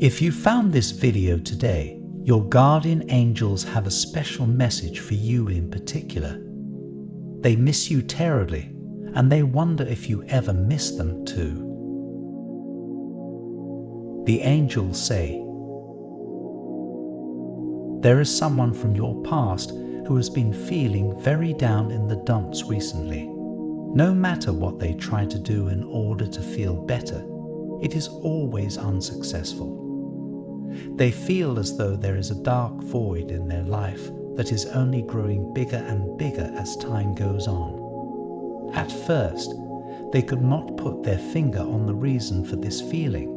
If you found this video today, your guardian angels have a special message for you in particular. They miss you terribly, and they wonder if you ever miss them too. The angels say, there is someone from your past who has been feeling very down in the dumps recently. No matter what they try to do in order to feel better, it is always unsuccessful. They feel as though there is a dark void in their life that is only growing bigger and bigger as time goes on. At first, they could not put their finger on the reason for this feeling.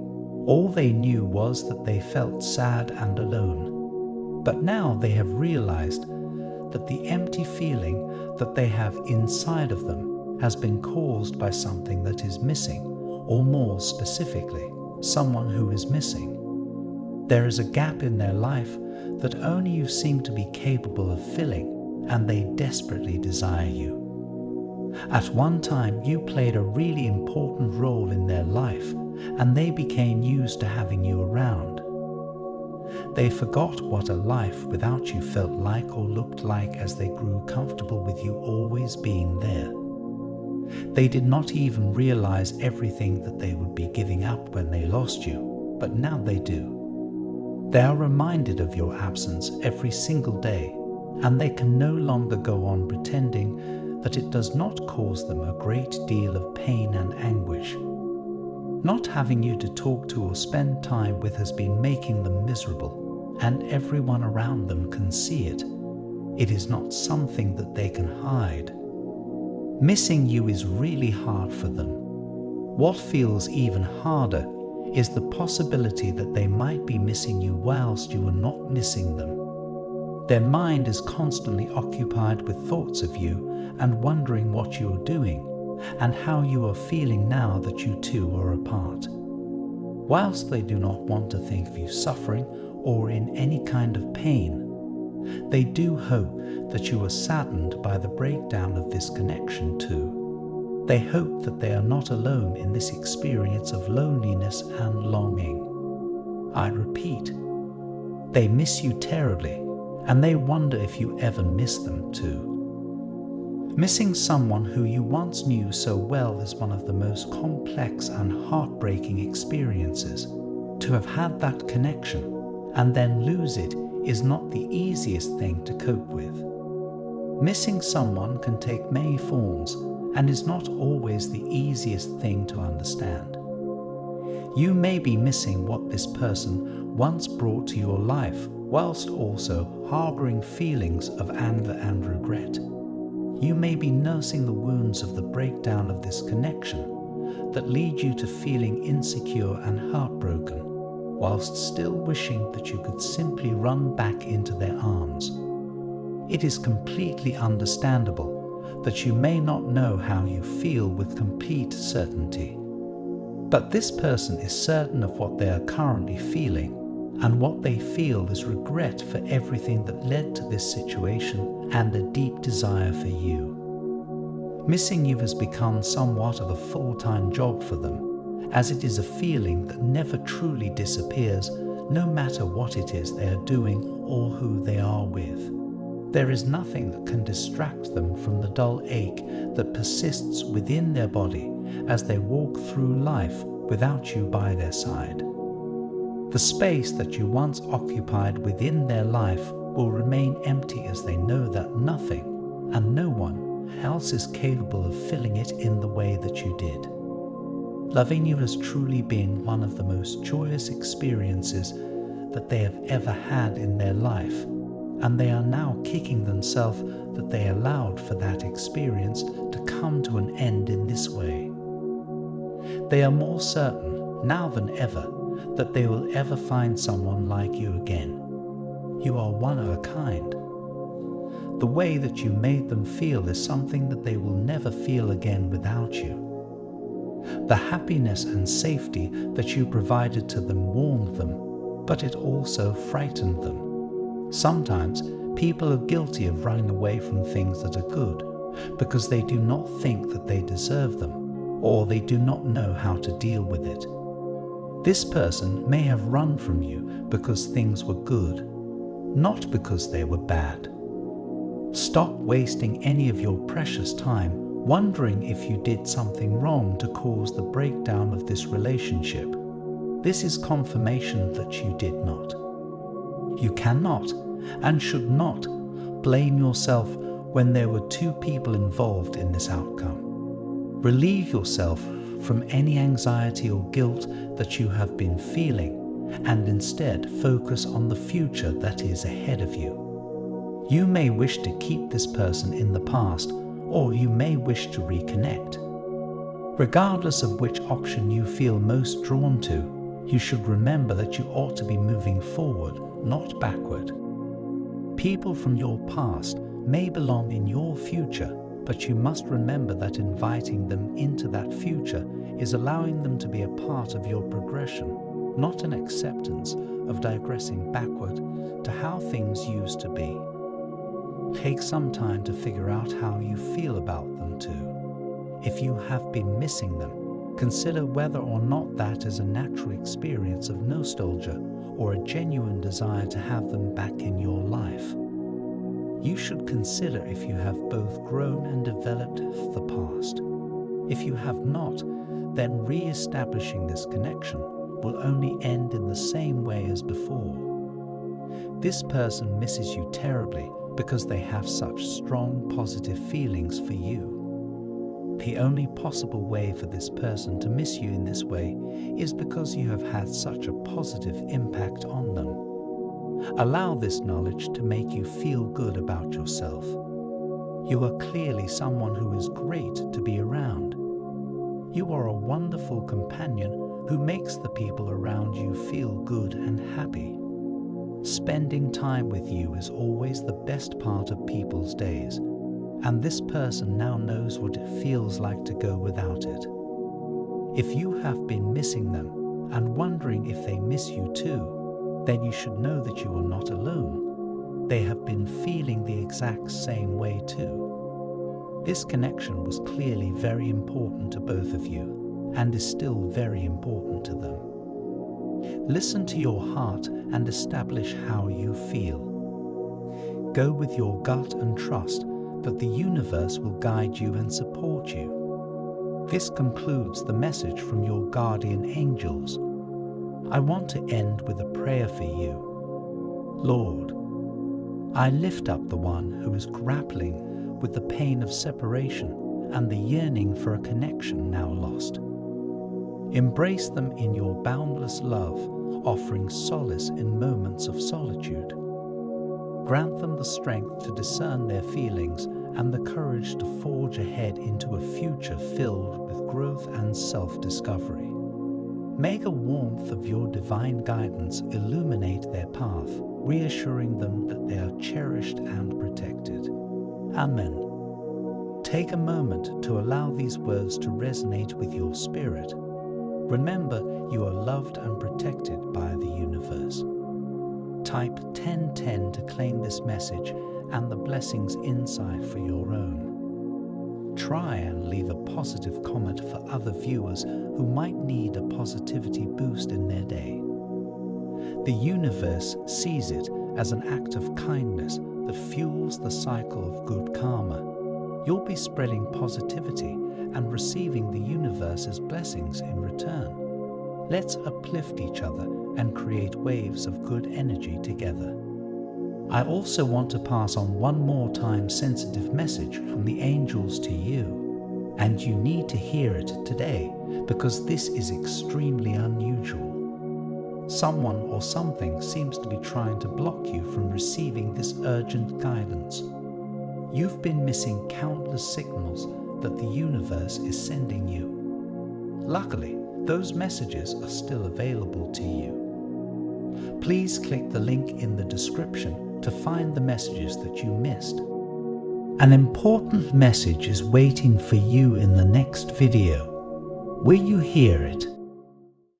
All they knew was that they felt sad and alone. But now they have realized that the empty feeling that they have inside of them has been caused by something that is missing, or more specifically, someone who is missing. There is a gap in their life that only you seem to be capable of filling, and they desperately desire you. At one time, you played a really important role in their life, and they became used to having you around. They forgot what a life without you felt like or looked like as they grew comfortable with you always being there. They did not even realize everything that they would be giving up when they lost you, but now they do. They are reminded of your absence every single day, and they can no longer go on pretending that it does not cause them a great deal of pain and anguish. Not having you to talk to or spend time with has been making them miserable, and everyone around them can see it. It is not something that they can hide. Missing you is really hard for them. What feels even harder is the possibility that they might be missing you whilst you are not missing them. Their mind is constantly occupied with thoughts of you and wondering what you are doing and how you are feeling now that you two are apart. Whilst they do not want to think of you suffering or in any kind of pain, they do hope that you are saddened by the breakdown of this connection too. They hope that they are not alone in this experience of loneliness and longing. I repeat, they miss you terribly, and they wonder if you ever miss them too. Missing someone who you once knew so well is one of the most complex and heartbreaking experiences. To have had that connection and then lose it is not the easiest thing to cope with. Missing someone can take many forms and is not always the easiest thing to understand. You may be missing what this person once brought to your life, whilst also harboring feelings of anger and regret. You may be nursing the wounds of the breakdown of this connection that lead you to feeling insecure and heartbroken, whilst still wishing that you could simply run back into their arms. It is completely understandable that you may not know how you feel with complete certainty. But this person is certain of what they are currently feeling, and what they feel is regret for everything that led to this situation and a deep desire for you. Missing you has become somewhat of a full-time job for them, as it is a feeling that never truly disappears, no matter what it is they are doing or who they are with. There is nothing that can distract them from the dull ache that persists within their body as they walk through life without you by their side. The space that you once occupied within their life will remain empty as they know that nothing and no one else is capable of filling it in the way that you did. Loving you has truly been one of the most joyous experiences that they have ever had in their life, and they are now kicking themselves that they allowed for that experience to come to an end in this way. They are more certain, now than ever, that they will ever find someone like you again. You are one of a kind. The way that you made them feel is something that they will never feel again without you. The happiness and safety that you provided to them warmed them, but it also frightened them. Sometimes people are guilty of running away from things that are good because they do not think that they deserve them, or they do not know how to deal with it. This person may have run from you because things were good, not because they were bad. Stop wasting any of your precious time wondering if you did something wrong to cause the breakdown of this relationship. This is confirmation that you did not. You cannot and should not blame yourself when there were two people involved in this outcome. Relieve yourself from any anxiety or guilt that you have been feeling and instead focus on the future that is ahead of you. You may wish to keep this person in the past, or you may wish to reconnect. Regardless of which option you feel most drawn to, you should remember that you ought to be moving forward, not backward. People from your past may belong in your future, but you must remember that inviting them into that future is allowing them to be a part of your progression, not an acceptance of digressing backward to how things used to be. Take some time to figure out how you feel about them too. If you have been missing them, consider whether or not that is a natural experience of nostalgia or a genuine desire to have them back in your life. You should consider if you have both grown and developed the past. If you have not, then re-establishing this connection will only end in the same way as before. This person misses you terribly because they have such strong positive feelings for you. The only possible way for this person to miss you in this way is because you have had such a positive impact on them. Allow this knowledge to make you feel good about yourself. You are clearly someone who is great to be around. You are a wonderful companion who makes the people around you feel good and happy. Spending time with you is always the best part of people's days, and this person now knows what it feels like to go without it. If you have been missing them and wondering if they miss you too, then you should know that you are not alone. They have been feeling the exact same way too. This connection was clearly very important to both of you and is still very important to them. Listen to your heart and establish how you feel. Go with your gut and trust that the universe will guide you and support you. This concludes the message from your guardian angels. I want to end with a prayer for you. Lord, I lift up the one who is grappling with the pain of separation and the yearning for a connection now lost. Embrace them in your boundless love, offering solace in moments of solitude. Grant them the strength to discern their feelings and the courage to forge ahead into a future filled with growth and self-discovery. May the warmth of your divine guidance illuminate their path, reassuring them that they are cherished and protected. Amen. Take a moment to allow these words to resonate with your spirit. Remember, you are loved and protected by the universe. Type 1010 to claim this message and the blessings inside for your own. Try and leave a positive comment for other viewers who might need a positivity boost in their day. The universe sees it as an act of kindness that fuels the cycle of good karma. You'll be spreading positivity and receiving the universe's blessings in return. Let's uplift each other and create waves of good energy together. I also want to pass on one more time-sensitive message from the angels to you, and you need to hear it today because this is extremely unusual. Someone or something seems to be trying to block you from receiving this urgent guidance. You've been missing countless signals that the universe is sending you. Luckily, those messages are still available to you. Please click the link in the description to find the messages that you missed. An important message is waiting for you in the next video. Will you hear it?